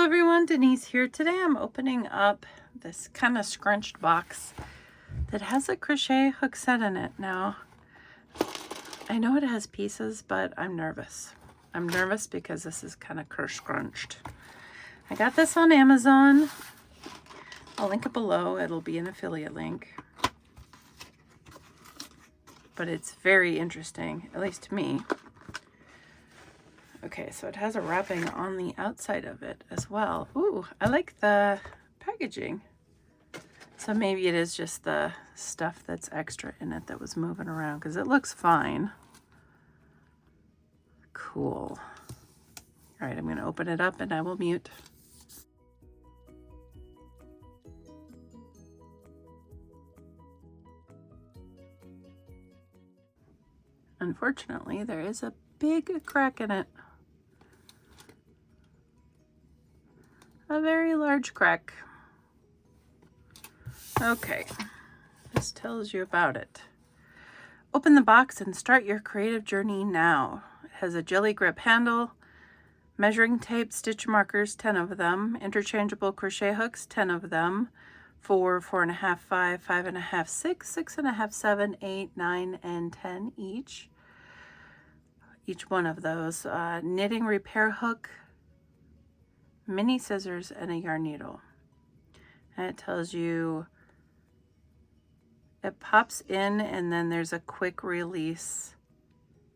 everyone, Denise here. Today I'm opening up this kind of scrunched box that has a crochet hook set in it. Now, I know it has pieces, but I'm nervous. I'm nervous because this is kind of scrunched. I got this on Amazon. I'll link it below. It'll be an affiliate link. But it's very interesting, at least to me. Okay, so it has a wrapping on the outside of it as well. Ooh, I like the packaging. So maybe it is just the stuff that's extra in it that was moving around, because it looks fine. Cool. All right, I'm going to open it up and I will mute. Unfortunately, there is a big crack in it. A very large crack. Okay, this tells you about it. Open the box and start your creative journey now. It has a jelly grip handle, measuring tape, stitch markers, 10 of them, interchangeable crochet hooks, 10 of them, 4, 4.5, 5, 5.5, 6, 6.5, 7, 8, 9, and 10 each. Each one of those. Knitting repair hook, mini scissors, and a yarn needle. And it tells you it pops in and then there's a quick release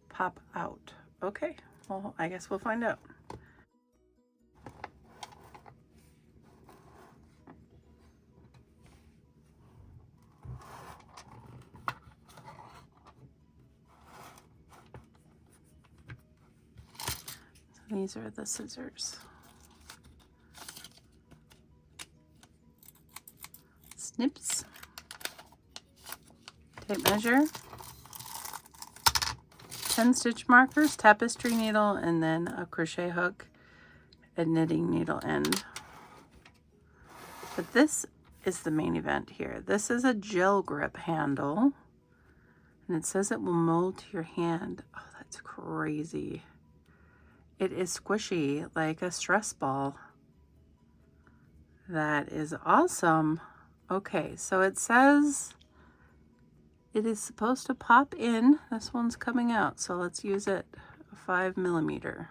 pop out. Okay, well, I guess we'll find out. So these are the scissors. Snips, tape measure, 10 stitch markers, tapestry needle, and then a crochet hook and knitting needle end. But this is the main event here. This is a gel grip handle, and it says it will mold to your hand. Oh, that's crazy. It is squishy like a stress ball. That is awesome. Okay, so it says it is supposed to pop in. This one's coming out, so let's use it 5 millimeter.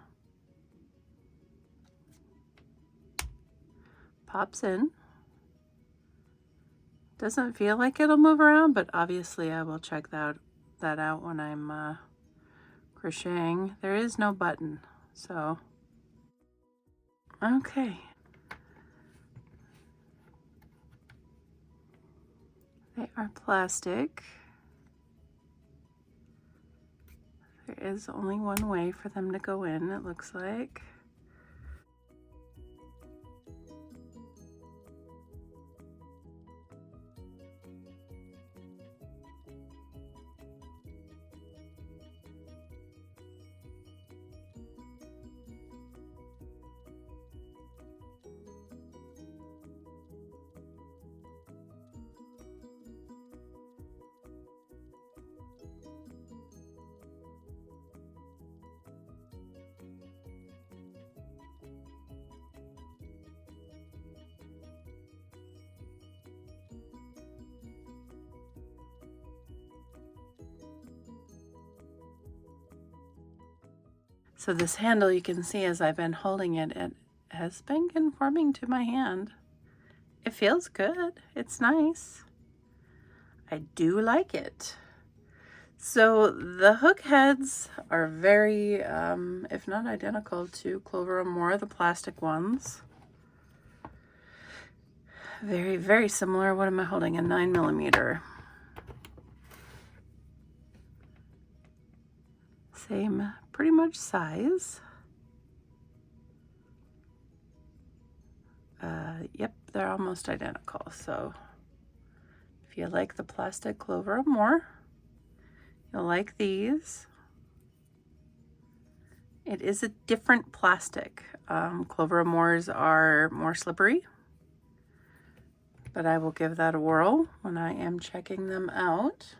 Pops in. Doesn't feel like it'll move around, but obviously I will check that out when I'm crocheting. There is no button, so okay. They are plastic. There is only one way for them to go in, it looks like. So this handle, you can see as I've been holding it, it has been conforming to my hand. It feels good. It's nice. I do like it. So the hook heads are very, if not identical to Clover & More, the plastic ones. Very, very similar. What am I holding? A 9 millimeter. Same pretty much size. Yep, they're almost identical. So if you like the plastic Clover & More, you'll like these. It is a different plastic. Clover & More's are more slippery, but I will give that a whirl when I am checking them out.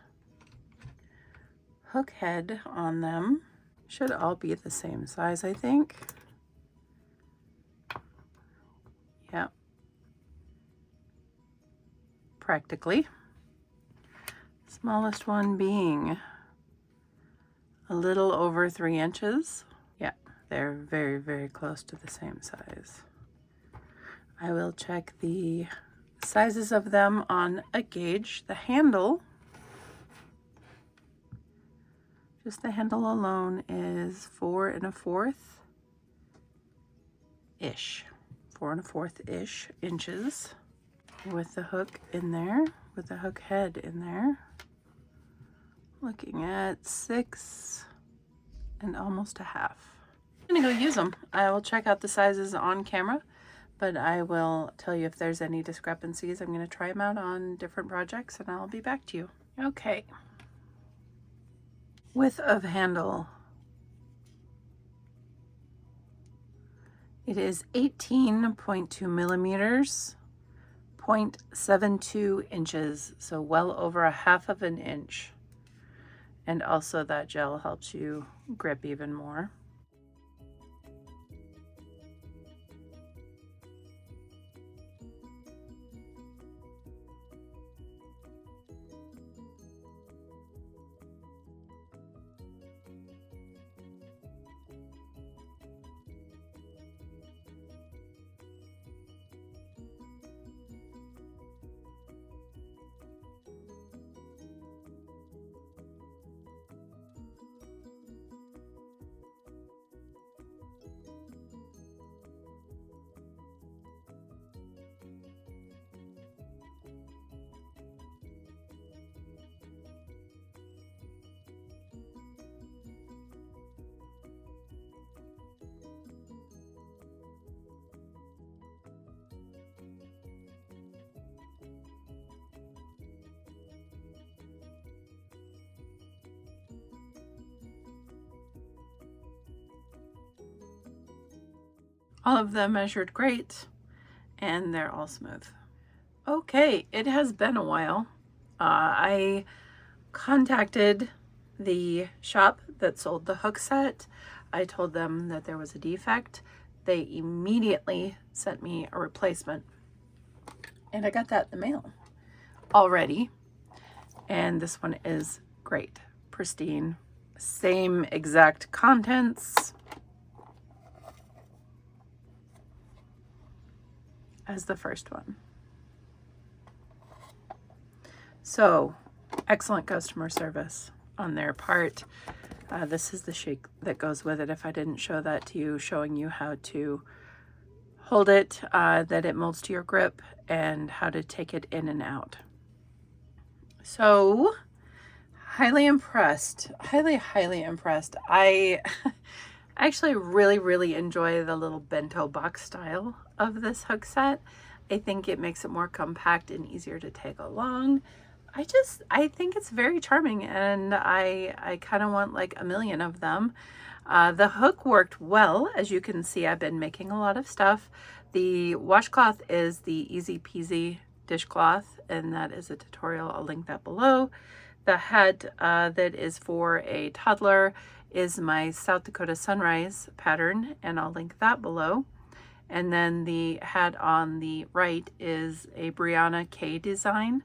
Hook head on them should all be the same size, I think. Yeah. Practically. Smallest one being a little over 3 inches. Yeah, they're very, very close to the same size. I will check the sizes of them on a gauge. The handle, just the handle alone, is 4 1/4-ish. 4 1/4-ish inches with the hook in there, with the hook head in there. Looking at 6 and almost a half. I'm gonna go use them. I will check out the sizes on camera, but I will tell you if there's any discrepancies. I'm gonna try them out on different projects and I'll be back to you. Okay. Width of handle. It is 18.2 millimeters, 0.72 inches, so well over a half of an inch. And also that gel helps you grip even more. All of them measured great, and they're all smooth. Okay, it has been a while. I contacted the shop that sold the hook set. I told them that there was a defect. They immediately sent me a replacement, and I got that in the mail already. And this one is great, pristine, same exact contents as the first one. So excellent customer service on their part. This is the shake that goes with it. If I didn't show that to you, showing you how to hold it, that it molds to your grip, and how to take it in and out. So highly impressed, highly impressed. I actually really enjoy the little bento box style of this hook set. I think it makes it more compact and easier to take along. I think it's very charming, and I kind of want like a million of them. The hook worked well. As you can see, I've been making a lot of stuff. The washcloth is the Easy Peasy dishcloth, and that is a tutorial. I'll link that below. The hat that is for a toddler is my South Dakota Sunrise pattern, and I'll link that below. And then the hat on the right is a Brianna K design,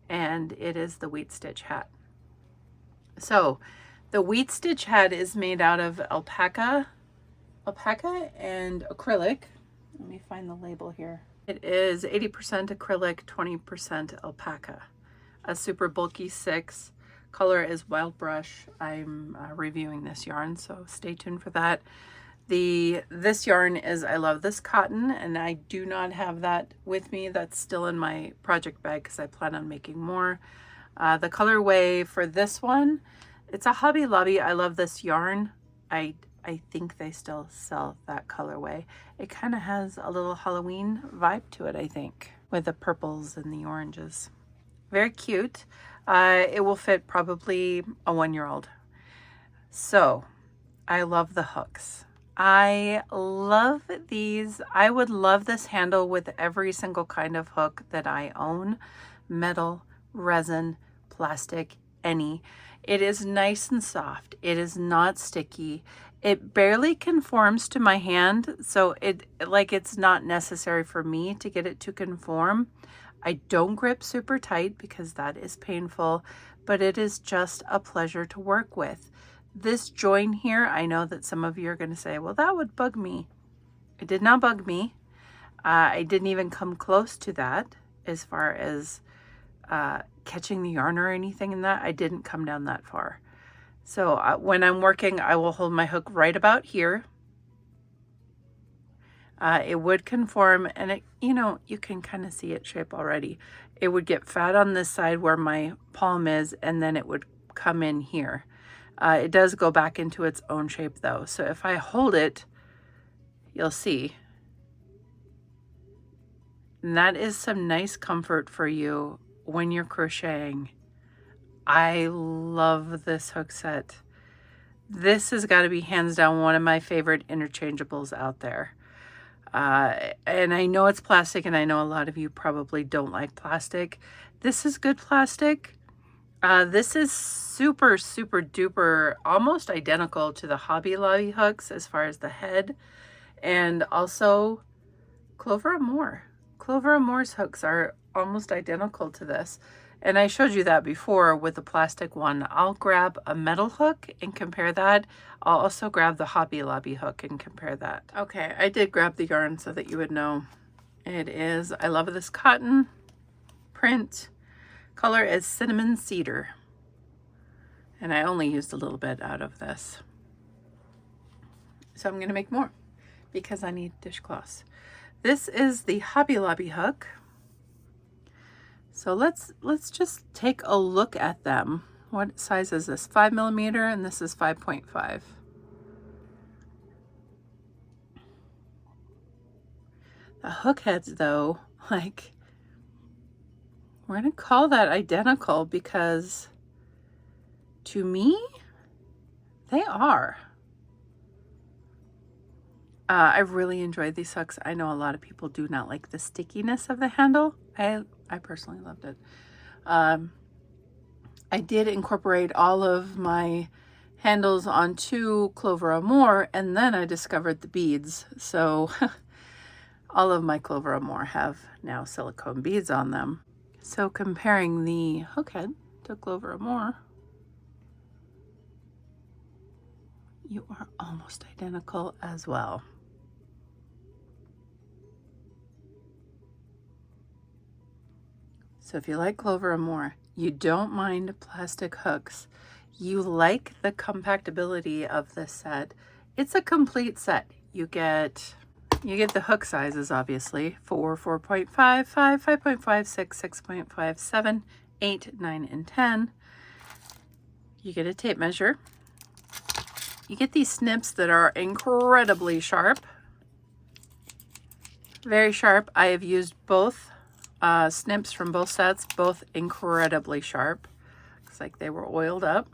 and it is the wheat stitch hat. So the wheat stitch hat is made out of alpaca and acrylic. Let me find the label here. It is 80% acrylic, 20% alpaca. A super bulky 6. Color is Wild Brush. I'm reviewing this yarn, so stay tuned for that. This yarn is I Love This Cotton, and I do not have that with me. That's still in my project bag because I plan on making more. The colorway for this one, it's a Hobby Lobby I Love This yarn. I think they still sell that colorway. It kind of has a little Halloween vibe to it, I think, with the purples and the oranges. Very cute. It will fit probably a 1-year-old. So I love the hooks. I love these. I would love this handle with every single kind of hook that I own. Metal, resin, plastic, any. It is nice and soft. It is not sticky. It barely conforms to my hand, so it's not necessary for me to get it to conform. I don't grip super tight because that is painful, but it is just a pleasure to work with. This join here, I know that some of you are going to say, well, that would bug me. It did not bug me. I didn't even come close to that as far as catching the yarn or anything in that. I didn't come down that far. So when I'm working, I will hold my hook right about here. It would conform, and it, you can kind of see it shape already. It would get fat on this side where my palm is, and then it would come in here. It does go back into its own shape though. So if I hold it, you'll see. And that is some nice comfort for you when you're crocheting. I love this hook set. This has got to be hands down one of my favorite interchangeables out there. And I know it's plastic, and I know a lot of you probably don't like plastic. This is good plastic. This is super, super duper, almost identical to the Hobby Lobby hooks as far as the head, and also Clover Amour. Clover Amour's hooks are almost identical to this. And I showed you that before with the plastic one. I'll grab a metal hook and compare that. I'll also grab the Hobby Lobby hook and compare that. Okay, I did grab the yarn so that you would know. It is, I love this cotton print. Color is Cinnamon Cedar. And I only used a little bit out of this. So I'm going to make more because I need dishcloths. This is the Hobby Lobby hook. So let's just take a look at them. What size is this? 5mm, and this is 5.5. The hook heads though, like, we're gonna call that identical because to me, they are. I really enjoyed these hooks. I know a lot of people do not like the stickiness of the handle. I personally loved it. I did incorporate all of my handles onto Clover Amour, and then I discovered the beads. So all of my Clover Amour have now silicone beads on them. So comparing the hook head to Clover Amour, you are almost identical as well. So if you like Clover Amour, you don't mind plastic hooks, you like the compactability of this set, it's a complete set. You get the hook sizes, obviously, 4, 4.5, 5, 5.5, 6, 6.5, 7, 8, 9, and 10. You get a tape measure. You get these snips that are incredibly sharp. Very sharp. I have used both snips from both sets, both incredibly sharp. Looks like they were oiled up.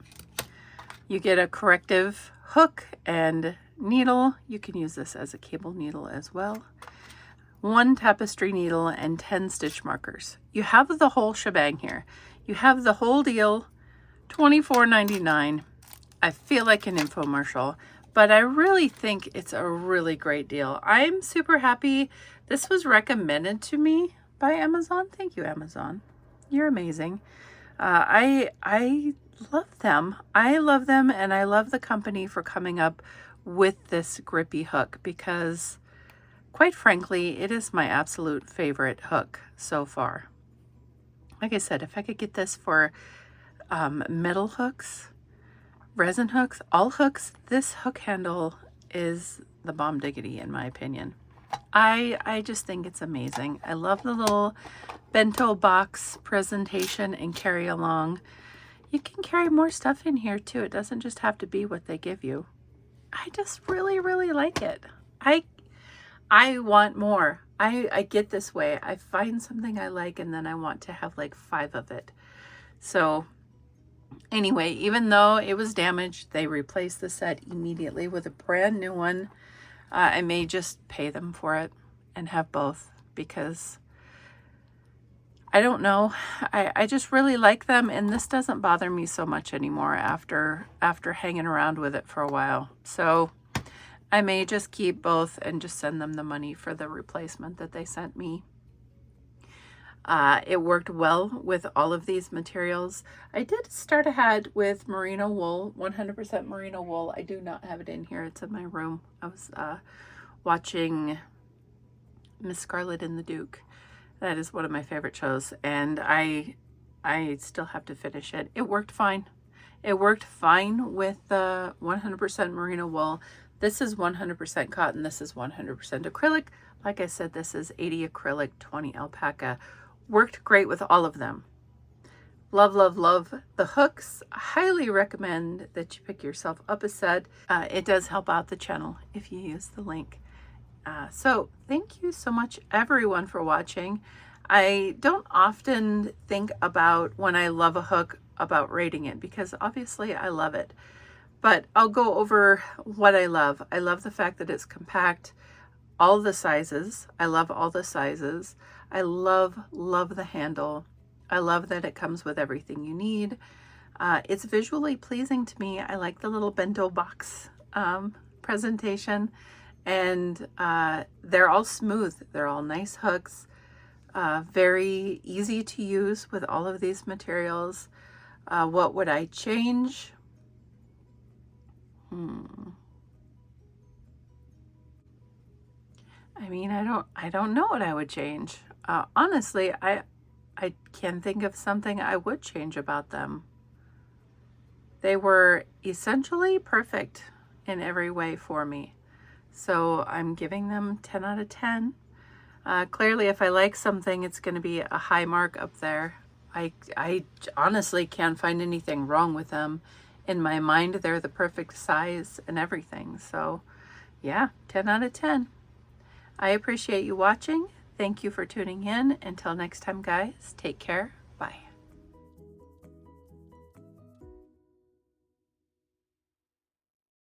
You get a corrective hook and needle. You can use this as a cable needle as well. 1 tapestry needle and 10 stitch markers. You have the whole shebang here. You have the whole deal, $24.99. I feel like an infomercial, but I really think it's a really great deal. I'm super happy. This was recommended to me by Amazon. Thank you, Amazon. You're amazing. I love them. I love them, and I love the company for coming up with this grippy hook because, quite frankly, it is my absolute favorite hook so far. Like I said, if I could get this for metal hooks, resin hooks, all hooks, this hook handle is the bomb diggity in my opinion. I just think it's amazing. I love the little bento box presentation and carry along. You can carry more stuff in here too. It doesn't just have to be what they give you. I just really, really like it. I want more. I get this way. I find something I like and then I want to have like 5 of it. So anyway, even though it was damaged, they replaced the set immediately with a brand new one. I may just pay them for it and have both because I don't know. I just really like them, and this doesn't bother me so much anymore after hanging around with it for a while. So I may just keep both and just send them the money for the replacement that they sent me. It worked well with all of these materials. I did start ahead with merino wool, 100% merino wool. I do not have it in here. It's in my room. I was watching Miss Scarlet and the Duke. That is one of my favorite shows, and I still have to finish it. It worked fine. It worked fine with the 100% merino wool. This is 100% cotton. This is 100% acrylic. Like I said, this is 80 acrylic, 20 alpaca. Worked great with all of them. Love, love, love the hooks. Highly recommend that you pick yourself up a set. It does help out the channel if you use the link. So thank you so much everyone for watching. I don't often think about when I love a hook about rating it, because obviously I love it. But I'll go over what I love. I love the fact that it's compact, all the sizes. I love all the sizes. I love the handle. I love that it comes with everything you need. It's visually pleasing to me. I like the little bento box presentation, and they're all smooth. They're all nice hooks. Very easy to use with all of these materials. What would I change? I mean, I don't know what I would change. Honestly, I can't think of something I would change about them. They were essentially perfect in every way for me. So I'm giving them 10 out of 10. Clearly, if I like something, it's going to be a high mark up there. I honestly can't find anything wrong with them. In my mind, they're the perfect size and everything. So yeah, 10 out of 10. I appreciate you watching. Thank you for tuning in. Until next time, guys, take care.